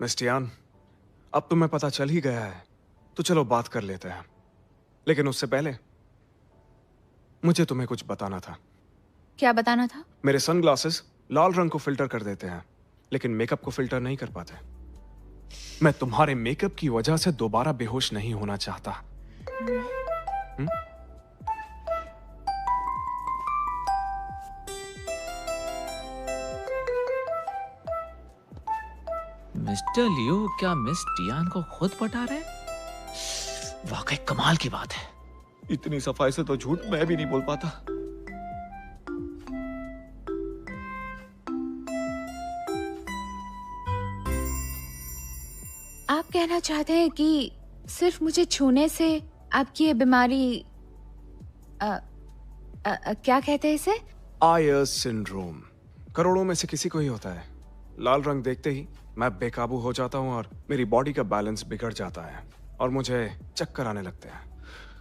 मिस्टियान, अब तुम्हें पता चल ही गया है, तो चलो बात कर लेते हैं। लेकिन उससे पहले मुझे तुम्हें कुछ बताना था। क्या बताना था? मेरे सनग्लासेस लाल रंग को फिल्टर कर देते हैं, लेकिन मेकअप को फिल्टर नहीं कर पाते। मैं तुम्हारे मेकअप की वजह से दोबारा बेहोश नहीं होना चाहता। मिस्टर लियो क्या मिस टियान को खुद पटा रहे? वाकई कमाल की बात है। इतनी सफाई से तो झूठ मैं भी नहीं बोल पाता। आप कहना चाहते हैं कि सिर्फ मुझे छूने से आपकी ये बीमारी क्या कहते हैं इसे? आयर्स सिंड्रोम करोड़ों में से किसी को ही होता है। लाल रंग देखते ही मैं बेकाबू हो जाता हूँ और मेरी बॉडी का बैलेंस बिगड़ जाता है और मुझे चक्कर आने लगते हैं,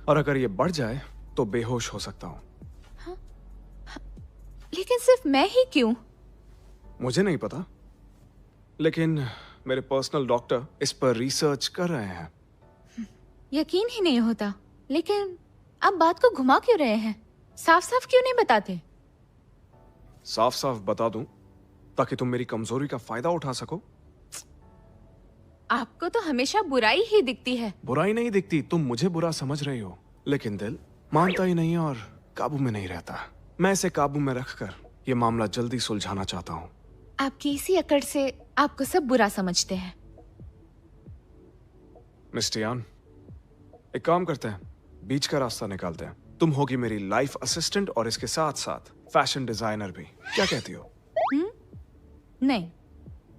और अगर ये बढ़ जाए तो बेहोश हो सकता हूँ। लेकिन सिर्फ मैं ही क्यों? मुझे नहीं पता, लेकिन मेरे पर्सनल डॉक्टर इस पर रिसर्च कर रहे हैं। यकीन ही नहीं होता। लेकिन आप बात को घुमा क्यों रहे हैं? साफ साफ क्यों नहीं बताते? साफ साफ बता दूं ताकि तुम मेरी कमजोरी का फायदा उठा सको। आपको तो हमेशा बुराई ही दिखती है। बुराई नहीं दिखती, तुम मुझे बुरा समझ रही हो, लेकिन दिल मानता ही नहीं और काबू में नहीं रहता। मैं इसे काबू में रखकर ये मामला जल्दी सुलझाना चाहता हूँ। आपकी इसी अकड़ से आपको सब बुरा समझते हैं। मिस्टियान, एक काम करते हैं, बीच का रास्ता निकालते हैं। तुम होगी मेरी लाइफ असिस्टेंट और इसके साथ साथ फैशन डिजाइनर भी। क्या कहती हो? नहीं,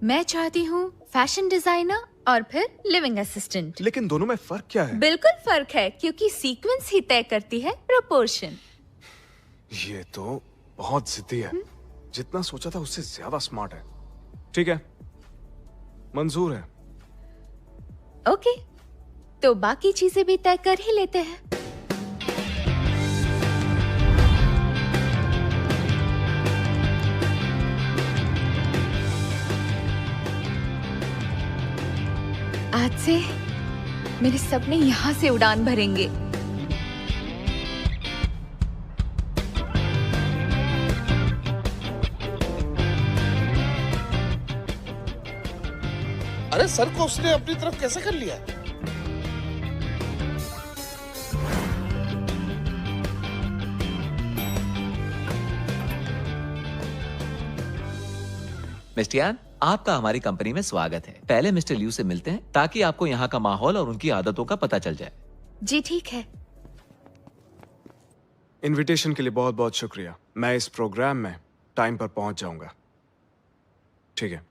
मैं चाहती हूँ फैशन डिजाइनर और फिर लिविंग असिस्टेंट। लेकिन दोनों में फर्क क्या है? बिल्कुल फर्क है, क्योंकि सीक्वेंस ही तय करती है प्रोपोर्शन। ये तो बहुत जिद्दी है। जितना सोचा था उससे ज्यादा स्मार्ट है। ठीक है, मंजूर है। ओके, तो बाकी चीजें भी तय कर ही लेते हैं। आज से मेरे सपने यहाँ से उड़ान भरेंगे। अरे सर को उसने अपनी तरफ कैसे कर लिया? मिस टियान, आपका हमारी कंपनी में स्वागत है। पहले मिस्टर लियू से मिलते हैं ताकि आपको यहाँ का माहौल और उनकी आदतों का पता चल जाए। जी ठीक है। इनविटेशन के लिए बहुत बहुत शुक्रिया। मैं इस प्रोग्राम में टाइम पर पहुंच जाऊंगा। ठीक है,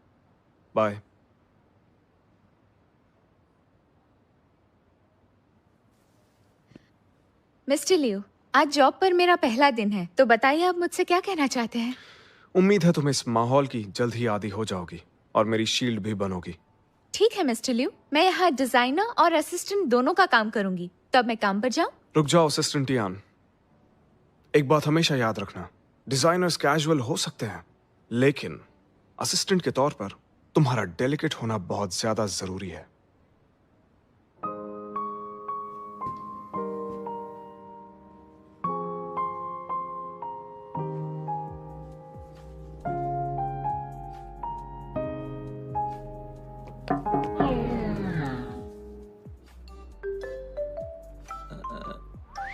बाय। मिस्टर लियो, आज जॉब पर मेरा पहला दिन है, तो बताइए आप मुझसे क्या कहना चाहते हैं? उम्मीद है तुम इस माहौल की जल्द ही आदी हो जाओगी और मेरी शील्ड भी बनोगी। ठीक है मिस्टर लियो, मैं यहाँ डिजाइनर और असिस्टेंट दोनों का काम करूंगी। तो अब मैं काम पर जाऊं? रुक जाओ असिस्टेंट टियान, एक बात हमेशा याद रखना, डिजाइनर्स कैजुअल हो सकते हैं, लेकिन असिस्टेंट के तौर पर तुम्हारा डेलिकेट होना बहुत ज्यादा जरूरी है।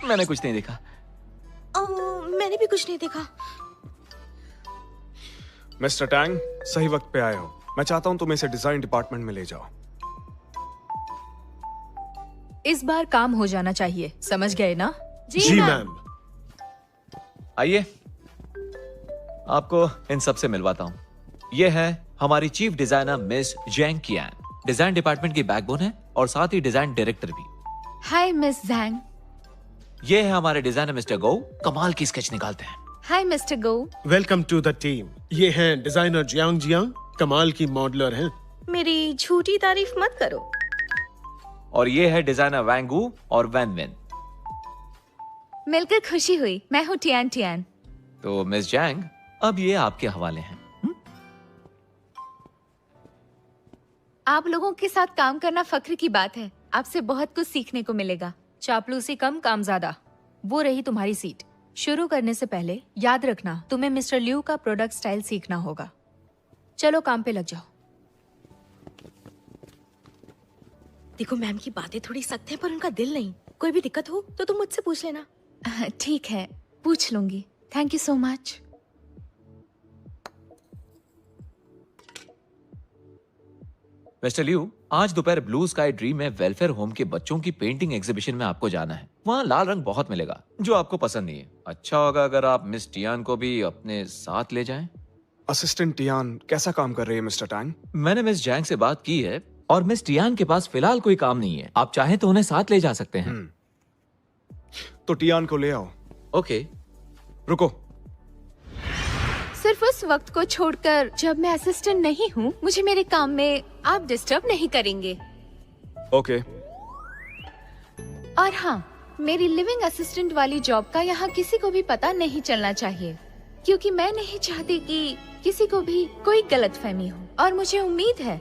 मैंने कुछ नहीं देखा। मैंने भी कुछ नहीं देखा। मिस्टर टैंग, सही वक्त पे आए हो। मैं चाहता हूं तुम इसे डिजाइन डिपार्टमेंट में ले जाओ। इस बार काम हो जाना चाहिए, समझ गए ना? जी मैम। आइए, आपको इन सब से मिलवाता हूँ। ये है हमारी चीफ डिजाइनर मिस जैंग कियान, डिजाइन डिपार्टमेंट की बैकबोन है और साथ ही डिजाइन डायरेक्टर भी। Hi miss जैंग। ये है हमारे डिजाइनर मिस्टर गो, कमाल की स्केच निकालते हैं। Hi mister Go. Welcome to the team. ये हैं डिजाइनर जियांग जियांग, कमाल की मॉडलर हैं। मेरी झूठी तारीफ मत करो। और ये है डिजाइनर वैंगू और वैन विन। मिलकर खुशी हुई। मैं हूँ टियान टियान। तो मिस जैंग, अब ये आपके हवाले हैं। आप लोगों के साथ काम करना फख्र की बात है। आपसे बहुत कुछ सीखने को मिलेगा। चापलूसी कम, काम ज्यादा। वो रही तुम्हारी सीट। शुरू करने से पहले याद रखना, तुम्हें मिस्टर लियू का प्रोडक्ट स्टाइल सीखना होगा। चलो काम पे लग जाओ। देखो मैम की बातें थोड़ी सख्त है पर उनका दिल नहीं। कोई भी दिक्कत हो तो तुम मुझसे पूछ लेना। ठीक है, पूछ लूंगी। Thank you so much. Mister Liu, आज दोपहर ब्लू स्काई ड्रीम में वेलफेयर होम के बच्चों की पेंटिंग एग्जीबिशन में आपको जाना है। वहाँ लाल रंग बहुत मिलेगा जो आपको पसंद नहीं है। अच्छा होगा अगर आप मिस टियान को भी अपने साथ ले जाएं। असिस्टेंट टियान कैसा काम कर रही है मिस्टर टैंग? मैंने मिस जैंग से बात की है और मिस टियान के पास फिलहाल कोई काम नहीं है। आप चाहें तो उन्हें साथ ले जा सकते हैं। तो टियान को ले आओ। ओके। रुको, सिर्फ उस वक्त को छोड़कर जब मैं असिस्टेंट नहीं हूँ, मुझे मेरे काम में आप डिस्टर्ब नहीं करेंगे। ओके। और हाँ, मेरी लिविंग असिस्टेंट वाली जॉब का यहाँ किसी को भी पता नहीं चलना चाहिए, क्योंकि मैं नहीं चाहती कि किसी को भी कोई गलतफहमी हो। और मुझे उम्मीद है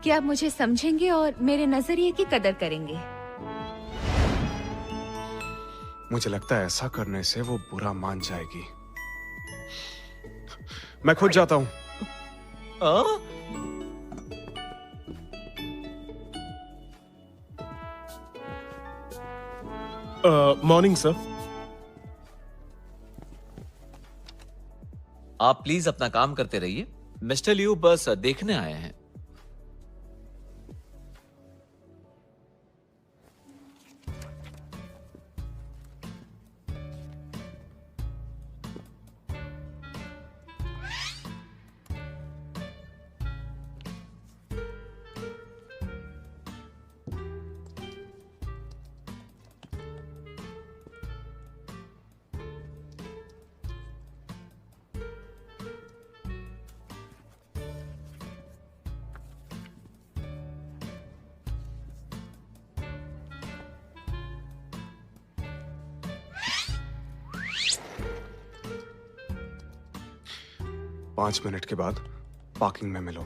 कि आप मुझे समझेंगे और मेरे नजरिए की कदर करेंगे। मुझे लगता है ऐसा करने से वो बुरा मान जाएगी। मैं खुद जाता हूँ। Morning sir. आप प्लीज अपना काम करते रहिए। मिस्टर लियू बस देखने आए हैं। पांच मिनट के बाद पार्किंग में मिलो।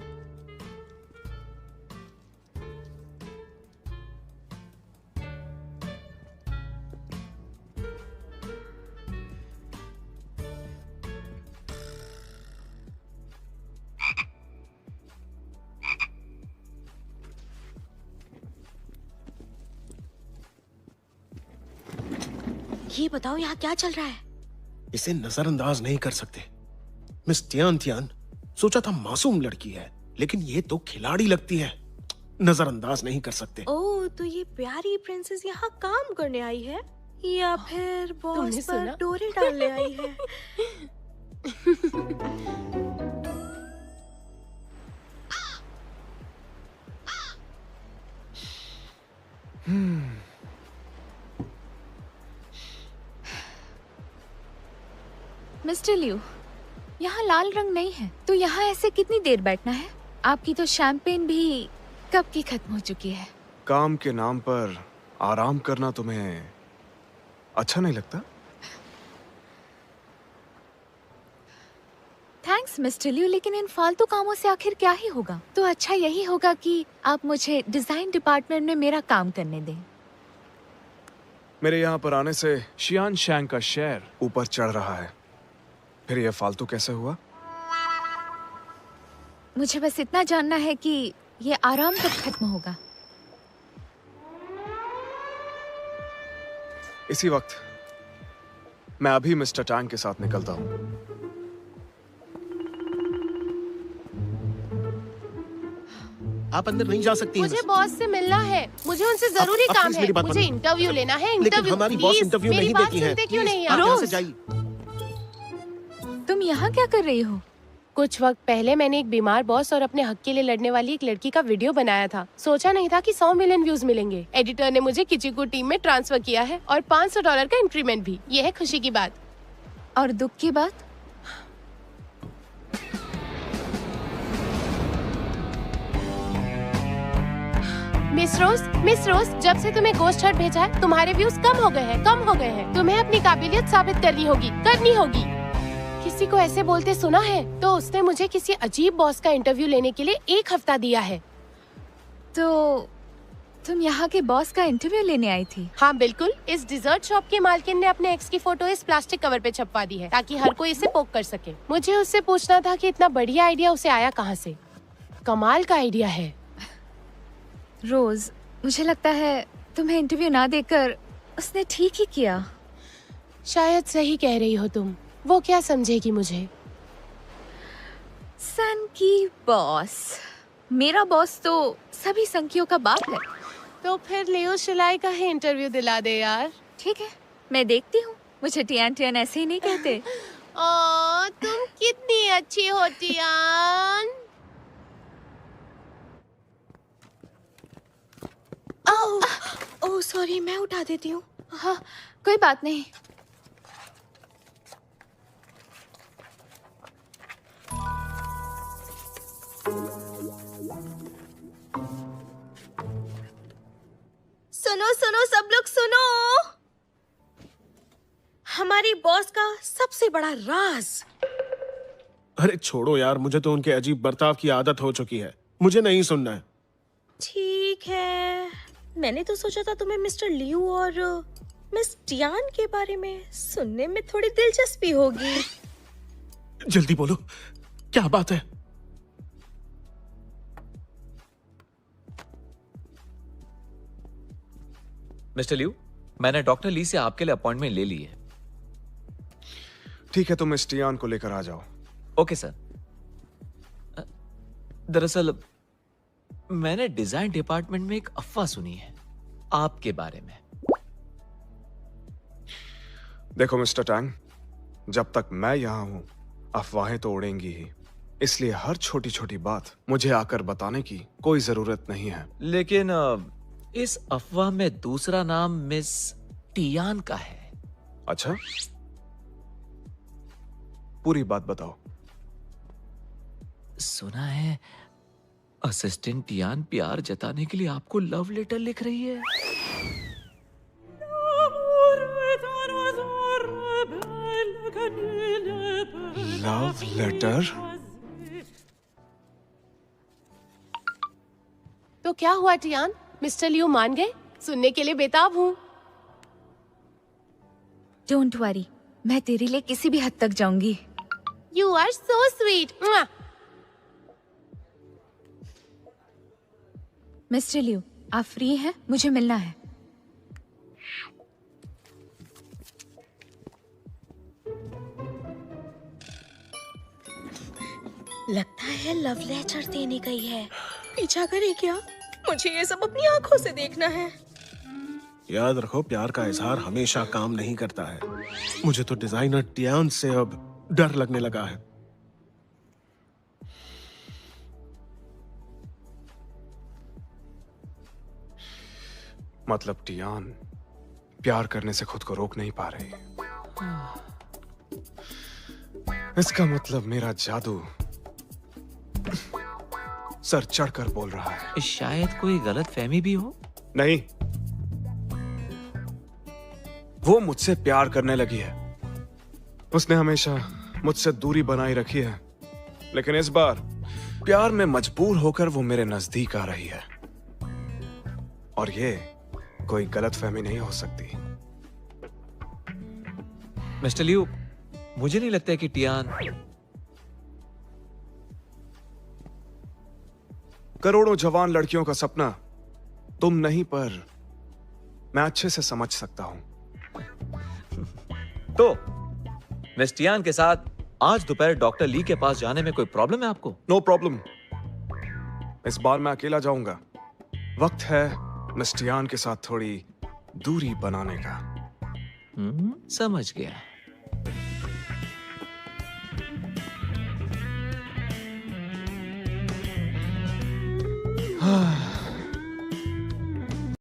ये बताओ यहाँ क्या चल रहा है? इसे नजरअंदाज नहीं कर सकते। मिस टियान सोचा था मासूम लड़की है, लेकिन ये तो खिलाड़ी लगती है। नजरअंदाज नहीं कर सकते। ओह, तो ये प्यारी प्रिंसेस यहाँ काम करने आई है या फिर बॉस पर डोरे डालने आई है? मिस्टर लियू, यहाँ लाल रंग नहीं है, तो यहाँ ऐसे कितनी देर बैठना है? आपकी तो शैंपेन भी कब की खत्म हो चुकी है। काम के नाम पर आराम करना तुम्हें अच्छा नहीं लगता? थैंक्स मिस्टर लियू, लेकिन इन फालतू कामों से आखिर क्या ही होगा? तो अच्छा यही होगा कि आप मुझे डिजाइन डिपार्टमेंट में मेरा काम करने दें। मेरे यहाँ पर आने से शियान शैंग का शेयर ऊपर चढ़ रहा है, फिर यह फालतू कैसे हुआ? मुझे बस इतना जानना है कि ये आराम कब खत्म होगा। इसी वक्त मैं अभी मिस्टर टैंग के साथ निकलता हूँ। आप अंदर नहीं जा सकती हैं। मुझे बॉस से मिलना है। मुझे उनसे जरूरी आप काम please है। मेरी बात मुझे मानिए। इंटरव्यू लेना है। लेकिन इंटरव्यू हमारी बॉस प्लीज, इंटरव्यू मेरी नहीं बात देती है। सुनते क्यों Please, नहीं आप आप? यहाँ से जाइए। तुम यहाँ क्या कर रही हो? कुछ वक्त पहले मैंने एक बीमार बॉस और अपने हक के लिए लड़ने वाली एक लड़की का वीडियो बनाया था। सोचा नहीं था कि 100 मिलियन व्यूज मिलेंगे। एडिटर ने मुझे किचिकू टीम में ट्रांसफर किया है और $500 का इंक्रीमेंट भी। ये है खुशी की बात। और दुख की बात? मिस रोज, जब से तुम्हें गोस्ट हर्ट भेजा है, तुम्हारे व्यूज कम हो गए हैं। तुम्हें अपनी काबिलियत साबित करनी होगी। किसी को ऐसे बोलते सुना है तो उसने मुझे किसी अजीब बॉस का इंटरव्यू लेने के लिए 1 हफ्ता दिया है। तो तुम यहाँ के बॉस का इंटरव्यू लेने आई थी? हाँ बिल्कुल, इस डिजर्ट शॉप के मालकिन ने अपने एक्स की फोटो इस प्लास्टिक कवर पे छपवा दी है ताकि हर कोई इसे पोक कर सके। मुझे उससे पूछना था कि इतना बढ़िया आइडिया उसे आया कहाँ से। कमाल का आइडिया है। रोज, मुझे लगता है तुम्हें इंटरव्यू ना देकर उसने ठीक ही किया। शायद सही कह रही हो तुम। वो क्या समझेगी मुझे? सन की बॉस। मेरा बॉस तो सभी संकियों का बाप है। तो फिर लियो शिलाई का ही इंटरव्यू दिला दे यार। ठीक है, मैं देखती हूँ। मुझे टियान टियान ऐसे ही नहीं कहते। ओ, तुम कितनी अच्छी हो टियान। ओह सॉरी, मैं उठा देती हूँ। हाँ, कोई बात नहीं। सुनो सुनो सब लोग सुनो, हमारी बॉस का सबसे बड़ा राज। अरे छोड़ो यार, मुझे तो उनके अजीब बर्ताव की आदत हो चुकी है। मुझे नहीं सुनना है। ठीक है, मैंने तो सोचा था तुम्हें मिस्टर लियू और मिस टियान के बारे में सुनने में थोड़ी दिलचस्पी होगी। जल्दी बोलो, क्या बात है? मिस्टर लियू, मैंने डॉक्टर ली से आपके लिए अपॉइंटमेंट ले ली है। ठीक है, तुम इस टियान को लेकर आ जाओ। Okay sir. दरअसल मैंने डिजाइन डिपार्टमेंट में एक अफवाह सुनी है आपके बारे में। देखो मिस्टर टैंग, जब तक मैं यहां हूं अफवाहें तो उड़ेंगी ही, इसलिए हर छोटी छोटी बात मुझे आकर बताने की कोई जरूरत नहीं है। लेकिन इस अफवाह में दूसरा नाम मिस टियान का है। अच्छा, पूरी बात बताओ। सुना है असिस्टेंट टियान प्यार जताने के लिए आपको लव लेटर लिख रही है। Love letter? तो क्या हुआ टियान? मिस्टर लियू मान गए? सुनने के लिए बेताब हूँ। डोंट वरी, मैं तेरे लिए किसी भी हद तक जाऊंगी। You are so sweet. Mister Liu, आप फ्री हैं? मुझे मिलना है। लगता है लव लेटर देने गई है। पीछा करे क्या? मुझे ये सब अपनी आंखों से देखना है। याद रखो, प्यार का इजहार हमेशा काम नहीं करता है। मुझे तो डिजाइनर टियान से अब डर लगने लगा है। मतलब टियान प्यार करने से खुद को रोक नहीं पा रही। इसका मतलब मेरा जादू सर चढ़कर बोल रहा है। शायद कोई गलत फहमी भी हो। नहीं, वो मुझसे प्यार करने लगी है। उसने हमेशा मुझसे दूरी बनाई रखी है, लेकिन इस बार प्यार में मजबूर होकर वो मेरे नजदीक आ रही है। और ये कोई गलतफहमी नहीं हो सकती। मिस्टर लियू, मुझे नहीं लगता कि टियान करोड़ों जवान लड़कियों का सपना तुम नहीं, पर मैं अच्छे से समझ सकता हूं। तो मिस टियान के साथ आज दोपहर डॉक्टर ली के पास जाने में कोई प्रॉब्लम है आपको? No problem. इस बार मैं अकेला जाऊंगा। वक्त है मिस टियान के साथ थोड़ी दूरी बनाने का। समझ गया।